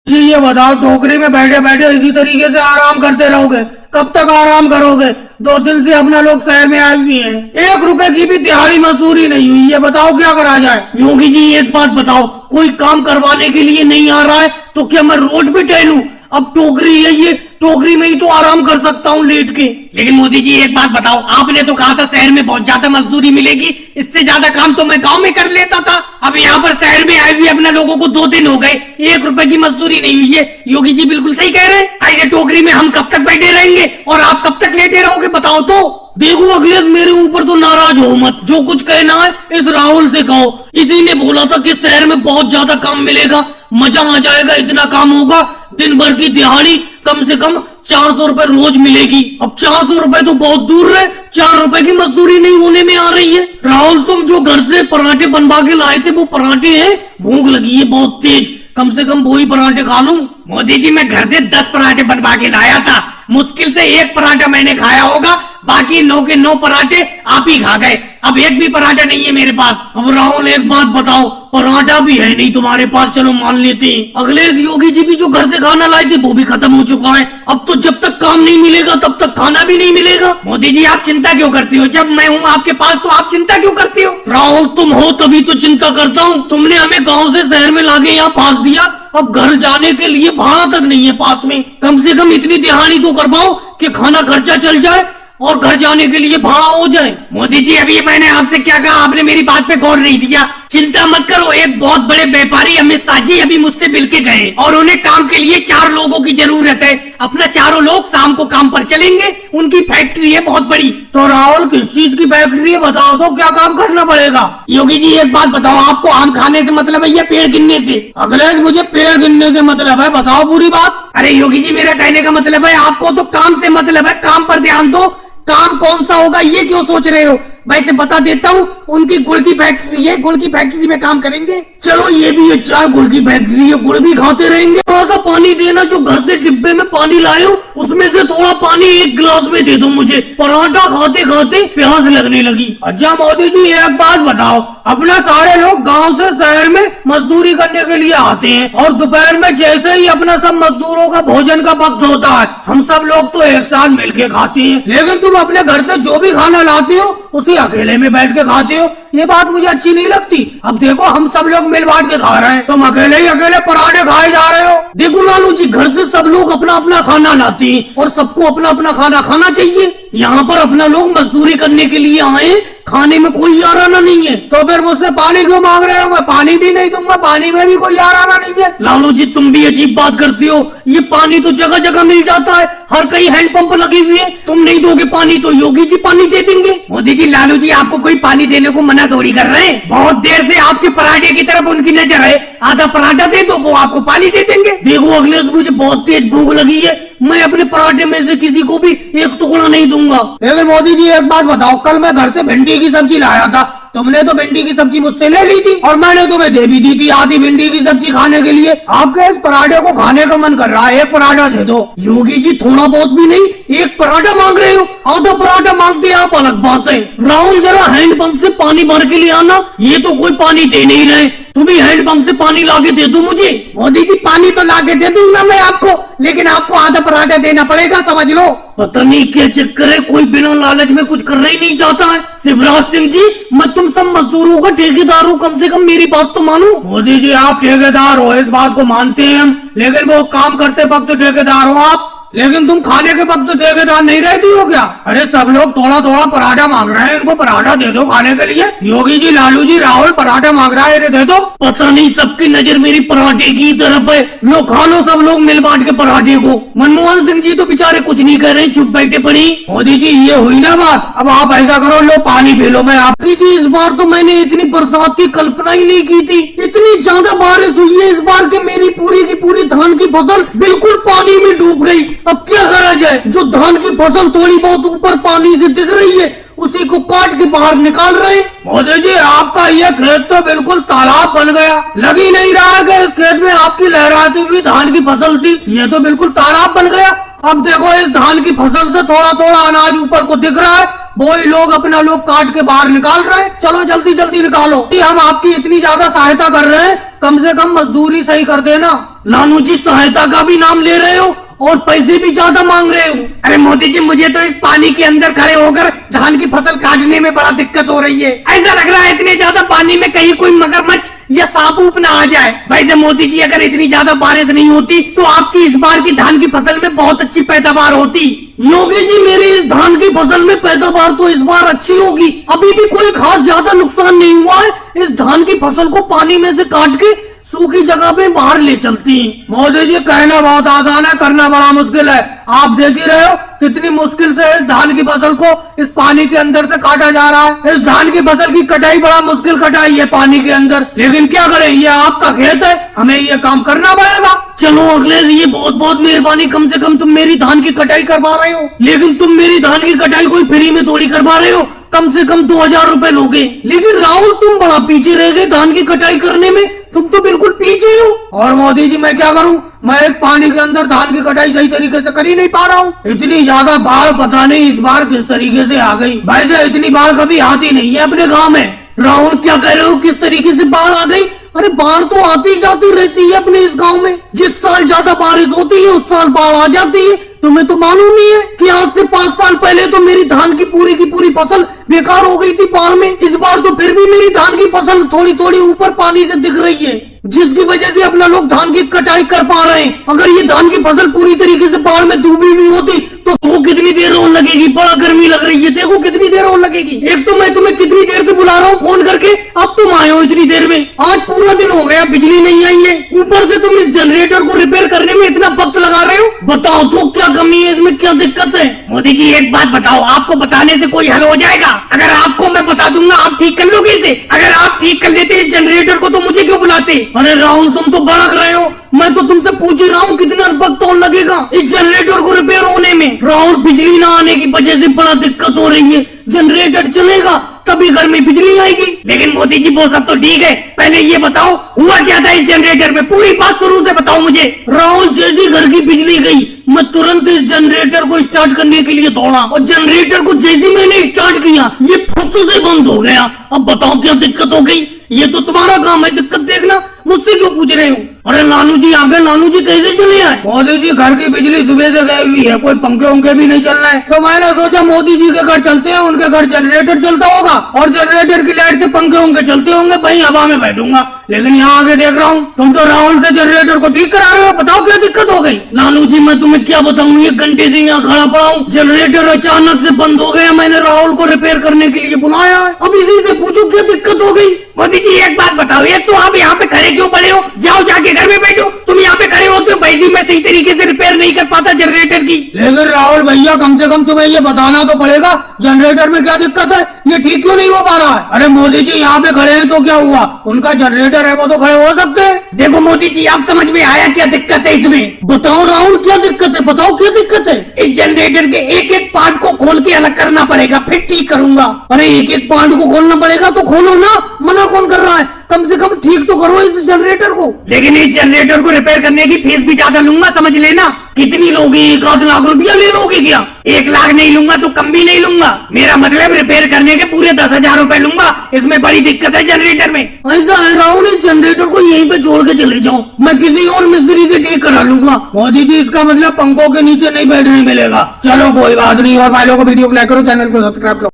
जी ये बताओ, टोकरी में बैठे बैठे इसी तरीके से आराम करते रहोगे? कब तक आराम करोगे? 2 दिन से अपना लोग शहर में आए हुए हैं, 1 रुपए की भी दिहाड़ी मजदूरी नहीं हुई। ये बताओ क्या करा जाए? योगी जी एक बात बताओ, कोई काम करवाने के लिए नहीं आ रहा है तो क्या मैं रोड पे टहलूं? अब टोकरी है, ये टोकरी में ही तो आराम कर सकता हूँ लेट के। लेकिन मोदी जी एक बात बताओ, आपने तो कहा था शहर में बहुत ज्यादा मजदूरी मिलेगी, इससे ज्यादा काम तो मैं गांव में कर लेता था। अब यहाँ पर शहर में आए हुए अपने लोगों को 2 दिन हो गए, 1 रुपए की मजदूरी नहीं हुई है। योगी जी बिल्कुल सही कह रहे हैं। ऐसे टोकरी में हम कब तक बैठे रहेंगे और आप कब तक लेटे रहोगे, बताओ तो। देखो अखिलेश, मेरे ऊपर तो नाराज हो मत, जो कुछ कहना है इस राहुल से कहो। इसी ने बोला था कि शहर में बहुत ज्यादा काम मिलेगा, मजा आ जाएगा, इतना काम होगा, दिन भर की दिहाड़ी कम से कम 400 रुपए रोज मिलेगी। अब 400 रुपए तो बहुत दूर रहे, 4 रुपए की मजदूरी नहीं होने में आ रही है। राहुल, तुम जो घर से पराठे बनवा के लाए थे वो पराठे हैं? भूख लगी है बहुत तेज, कम से कम वही पराठे खा लूं। मोदी जी मैं घर से 10 पराठे बनवा के लाया था, मुश्किल से 1 पराठा मैंने खाया होगा, बाकी 9 के 9 पराठे आप ही खा गए। अब एक भी पराठा नहीं है मेरे पास। अब राहुल एक बात बताओ, पराठा भी है नहीं तुम्हारे पास, चलो मान लेते हैं। अखिलेश, योगी जी भी जो घर से खाना लाए थे वो भी खत्म हो चुका है। अब तो जब तक काम नहीं मिलेगा तब तक खाना भी नहीं मिलेगा। मोदी जी आप चिंता क्यों करते हो? जब मैं हूँ आपके पास तो आप चिंता क्यों करते हो? राहुल, तुम हो तभी तो चिंता करता हूँ। तुमने हमें गाँव से शहर में लाके यहाँ फांस दिया, अब घर जाने के लिए भाड़ा तक नहीं है पास में। कम से कम इतनी दिहाड़ी तो कर पाओ कि खाना खर्चा चल जाए और घर जाने के लिए भाड़ा हो जाए। मोदी जी अभी मैंने आपसे क्या कहा, आपने मेरी बात पे गौर नहीं दिया। चिंता मत करो, एक बहुत बड़े व्यापारी अमित शाह जी अभी मुझसे मिल के गए और उन्हें काम के लिए 4 लोगों की जरूरत है। अपना 4 लोग शाम को काम पर चलेंगे, उनकी फैक्ट्री है बहुत बड़ी। तो राहुल, किस चीज की फैक्ट्री है बताओ तो, क्या काम करना पड़ेगा? योगी जी एक बात बताओ, आपको आम खाने से मतलब है या पेड़ गिनने से? अखिलेश, मुझे पेड़ गिनने से मतलब है, बताओ पूरी बात। अरे योगी जी मेरा कहने का मतलब है आपको तो काम से मतलब है, काम पर ध्यान दो। काम कौन सा होगा ये क्यों सोच रहे हो? वैसे बता देता हूँ, उनकी गुड़ की फैक्ट्री है, गुड़ की फैक्ट्री में काम करेंगे। चलो ये भी अच्छा है, गुड़ की फैक्ट्री है, गुड़ भी खाते रहेंगे। थोड़ा सा पानी देना, जो घर से डिब्बे में पानी लाए हो उसमें से थोड़ा पानी 1 गिलास में दे दो मुझे, पराठा खाते खाते प्यास लगने लगी। अच्छा मोदी जी एक बात बताओ, अपना सारे लोग गांव से शहर में मजदूरी करने के लिए आते हैं और दोपहर में जैसे ही अपना सब मजदूरों का भोजन का वक्त होता है हम सब लोग तो एक साथ मिलके खाते हैं, लेकिन तुम अपने घर से जो भी खाना लाते हो उसे अकेले में बैठ के खाते हो। ये बात मुझे अच्छी नहीं लगती। अब देखो हम सब लोग मिल बांट के खा रहे हैं, तुम अकेले ही अकेले पराठे खाए जा रहे हो। देखो लालू जी, घर से सब लोग अपना अपना खाना लाते हैं और सबको अपना अपना खाना खाना चाहिए। यहाँ पर अपना लोग मजदूरी करने के लिए आए, खाने में कोई याराना नहीं है, तो फिर मुझसे पानी क्यों मांग रहे हो? मैं पानी भी नहीं दूंगा, पानी में भी कोई याराना नहीं है। लालू जी तुम भी अजीब बात करती हो, ये पानी तो जगह जगह मिल जाता है, हर कहीं हैंडपंप लगे हुए हैं, तुम नहीं दोगे पानी तो योगी जी पानी दे देंगे। मोदी जी लालू जी आपको कोई पानी देने को मना थोड़ी कर रहे हैं, बहुत देर से आपके पराठे की तरफ उनकी नजर है, आधा पराठा दे दो वो आपको पानी दे देंगे। देखो अखिलेश, मुझे बहुत तेज भूख लगी है, मैं अपने पराठे में से किसी को भी एक टुकड़ा नहीं दूंगा। लेकिन मोदी जी एक बात बताओ, कल मैं घर से भिंडी की सब्जी लाया था, तुमने तो भिंडी की सब्जी मुझसे ले ली थी और मैंने तुम्हें दे भी दी थी आधी भिंडी की सब्जी खाने के लिए। आपके इस पराठे को खाने का मन कर रहा है, 1 पराठा दे दो। योगी जी थोड़ा बहुत भी नहीं, 1 पराठा मांग रहे हो, आधा पराठा मांगते हैं आप, अलग बात है। राहुल, जरा हैंडपंप से पानी भर के लिए आना, ये तो कोई पानी दे नहीं रहे, तुम ही हैंडपंप से पानी लाके दे दो मुझे। मोदी जी पानी तो लाके दे दूंगा मैं आपको, लेकिन आपको आधा पराठा देना पड़ेगा, समझ लो। पता नहीं क्या चक्कर है, कोई बिना लालच में कुछ करना ही नहीं चाहता है। शिवराज सिंह जी, मैं तुम सब मजदूरों का ठेकेदार हूँ, कम से कम मेरी बात तो मानो। मोदी जी आप ठेकेदार हो, इस बात को मानते हैं हम, लेकिन वो काम करते वक्त ठेकेदार हो आप, लेकिन तुम खाने के वक्त ठेकेदार नहीं रहती हो क्या? अरे सब लोग थोड़ा थोड़ा पराठा मांग रहे हैं, इनको पराठा दे दो खाने के लिए। योगी जी, लालू जी, राहुल पराठा मांग रहा है, इन्हें दे दो। पता नहीं सबकी नजर मेरी पराठे की तरफ है, लो खा लो सब लोग मिल बांट के पराठे को। मनमोहन सिंह जी तो बेचारे कुछ नहीं कर रहे, चुप बैठे पड़ी। मोदी जी ये हुई ना बात, अब आप ऐसा करो, लो पानी पी लो। मैं आपकी जी, इस बार तो मैंने इतनी बरसात की कल्पना ही नहीं की थी, इतनी ज्यादा बारिश हुई है इस बार के मेरी पूरी की पूरी धान की फसल बिल्कुल पानी में डूब गई। अब क्या करा जाए, जो धान की फसल थोड़ी बहुत ऊपर पानी से दिख रही है उसी को काट के बाहर निकाल रहे। मोदी जी आपका यह खेत तो बिल्कुल तालाब बन गया, लग ही नहीं रहा है कि इस खेत में आपकी लहराती हुई धान की फसल थी, ये तो बिल्कुल तालाब बन गया। अब देखो इस धान की फसल से थोड़ा थोड़ा अनाज ऊपर को दिख रहा है, वही लोग अपना लोग काट के बाहर निकाल रहे हैं। चलो जल्दी जल्दी निकालो, हम आपकी इतनी ज्यादा सहायता कर रहे हैं, कम से कम मजदूरी सही कर देना। नानू जी सहायता का भी नाम ले रहे हो और पैसे भी ज्यादा मांग रहे हो। अरे मोदी जी, मुझे तो इस पानी के अंदर खड़े होकर धान की फसल काटने में बड़ा दिक्कत हो रही है। ऐसा लग रहा है इतने ज्यादा पानी में कहीं कोई मगरमच्छ या सांप ऊप ना आ जाए। वैसे मोदी जी, अगर इतनी ज्यादा बारिश नहीं होती तो आपकी इस बार की धान की फसल में बहुत अच्छी पैदावार होती। योगी जी, मेरी इस धान की फसल में पैदावार तो इस बार अच्छी होगी। अभी भी कोई खास ज्यादा नुकसान नहीं हुआ है। इस धान की फसल को पानी में से काट के सूखी जगह पे बाहर ले चलती हैं। मोदी जी, कहना बहुत आसान है, करना बड़ा मुश्किल है। आप देख ही रहे हो कितनी मुश्किल से इस धान की फसल को इस पानी के अंदर से काटा जा रहा है। इस धान की फसल की कटाई बड़ा मुश्किल कटाई है पानी के अंदर, लेकिन क्या करें, ये आपका खेत है, हमें ये काम करना पड़ेगा। चलो अखिलेश, ये बहुत बहुत मेहरबानी, कम से कम तुम मेरी धान की कटाई करवा रहे हो। लेकिन तुम मेरी धान की कटाई कोई फ्री में थोड़ी करवा रहे हो, कम से कम 2000 रुपए लोगे। लेकिन राहुल, तुम बड़ा पीछे रह गए धान की कटाई करने में, तुम तो बिल्कुल पीछे हो। और मोदी जी, मैं क्या करूं, मैं इस पानी के अंदर धान की कटाई सही तरीके से कर ही नहीं पा रहा हूँ। इतनी ज्यादा बाढ़ पता नहीं इस बार किस तरीके से आ गई। वैसे इतनी बाढ़ कभी आती नहीं है अपने गांव में। राहुल, क्या कह रहे हो, किस तरीके से बाढ़ आ गई? अरे बाढ़ तो आती जाती रहती है अपने इस गांव में। जिस साल ज्यादा बारिश होती है उस साल बाढ़ आ जाती है। तुम्हें तो मालूम ही है कि आज से 5 साल पहले तो मेरी धान की पूरी फसल बेकार हो गई थी बाढ़ में। इस बार तो फिर भी मेरी धान की फसल थोड़ी थोड़ी ऊपर पानी से दिख रही है, जिसकी वजह से अपना लोग धान की कटाई कर पा रहे हैं। अगर ये धान की फसल पूरी तरीके से बाढ़ में डूबी हुई होती तो वो कितनी देर और लगेगी। बड़ा गर्मी लग रही है, देखो कितनी देर और लगेगी। एक तो मैं तुम्हें कितनी देर से बुला रहा हूँ फोन करके, अब तुम आए हो इतनी देर में। आज पूरा दिन हो गया, बिजली नहीं आई है, ऊपर से तुम इस जनरेटर को रिपेयर करने में इतना वक्त लगा रहे हो। बताओ तो क्या कमी है इसमें, क्या दिक्कत है? मोदी जी, एक बात बताओ, आपको बताने से कोई हल हो जाएगा? अगर आपको मैं बता दूंगा आप ठीक कर लोगे इसे? अगर आप ठीक कर लेते इस जनरेटर को तो मुझे क्यों बुलाते? अरे राहुल, तुम तो भड़क रहे हो, मैं तो तुमसे पूछ ही रहा हूँ कितना वक्त और लगेगा इस जनरेटर को रिपेयर होने में। राहुल, बिजली ना आने की वजह से बड़ा दिक्कत हो रही है। जनरेटर चलेगा तभी घर में बिजली आएगी। लेकिन मोदी जी, वो सब तो ठीक है, पहले ये बताओ हुआ क्या था इस जनरेटर में, पूरी बात शुरू से बताओ मुझे। राहुल, जैसी घर की बिजली गई मैं तुरंत इस जनरेटर को स्टार्ट करने के लिए दौड़ा और जनरेटर को जैसे मैंने स्टार्ट किया ये फुस से बंद हो गया। अब बताओ क्या दिक्कत हो गई? ये तो तुम्हारा काम है दिक्कत देखना, मुझसे क्यों पूछ रहे हो? अरे नानू जी आ गए। नानू जी कैसे चले आए? मोदी जी, घर की बिजली सुबह से गई हुई है, कोई पंखे उंखे भी नहीं चल रहे हैं, तो मैंने सोचा मोदी जी के घर चलते हैं, उनके घर जनरेटर चलता होगा और जनरेटर की लाइट से पंखे उंखे चलते होंगे, वहीं हवा में बैठूंगा। लेकिन यहाँ आके देख रहा हूँ तुम तो राहुल से जनरेटर को ठीक करा रहे हो। बताओ क्या दिक्कत हो गई? नानू जी, मैं तुम्हें क्या बताऊँ, 1 घंटे से यहाँ खड़ा पड़ा हूँ, जनरेटर अचानक से बंद हो गया। मैंने राहुल को रिपेयर करने के लिए बुलाया है, अब इसी से पूछो क्या दिक्कत हो गई। मोदी जी, एक बात बताओ, एक तो आप यहाँ पे खड़े क्यों पड़े हो? जाओ जाके घर में बैठो। तुम यहाँ पे खड़े होते हो, वैसे मैं सही तरीके से रिपेयर नहीं कर पाता जनरेटर की। लेकिन राहुल भैया, कम से कम तुम्हें ये बताना तो पड़ेगा जनरेटर में क्या दिक्कत है, ये ठीक क्यों नहीं हो पा रहा है? अरे मोदी जी, यहाँ पे खड़े हैं तो क्या हुआ, उनका जनरेटर है वो तो खड़े हो सकते हैं। देखो मोदी जी, आप समझ में आया क्या दिक्कत है इसमें? बताओ राहुल, क्या दिक्कत है, बताओ क्या दिक्कत है? इस जनरेटर के एक एक पार्ट को खोल के अलग करना पड़ेगा, फिर ठीक करूंगा। अरे एक एक पार्ट को खोलना पड़ेगा तो खोलो ना, मना कौन कर रहा है? कम से कम ठीक तो करो इस जनरेटर को। लेकिन इस जनरेटर को रिपेयर करने की फीस भी ज्यादा लूंगा, समझ लेना। कितनी लोगे? 1 लाख रुपया ले लोगे क्या? 1 लाख नहीं लूंगा तो कम भी नहीं लूंगा। मेरा मतलब रिपेयर करने के पूरे 10,000 रुपए लूंगा। इसमें बड़ी दिक्कत है जनरेटर में। ऐसा है राहुल, इस जनरेटर को यहीं पे छोड़ के चले जाओ, मैं किसी और मिस्त्री से ठीक करा लूंगा। मोदी जी, इसका मतलब पंखों के नीचे नहीं बैठने मिलेगा। चलो कोई बात नहीं, और भाई लोगों को वीडियो को लाइक करो, चैनल को सब्सक्राइब करो।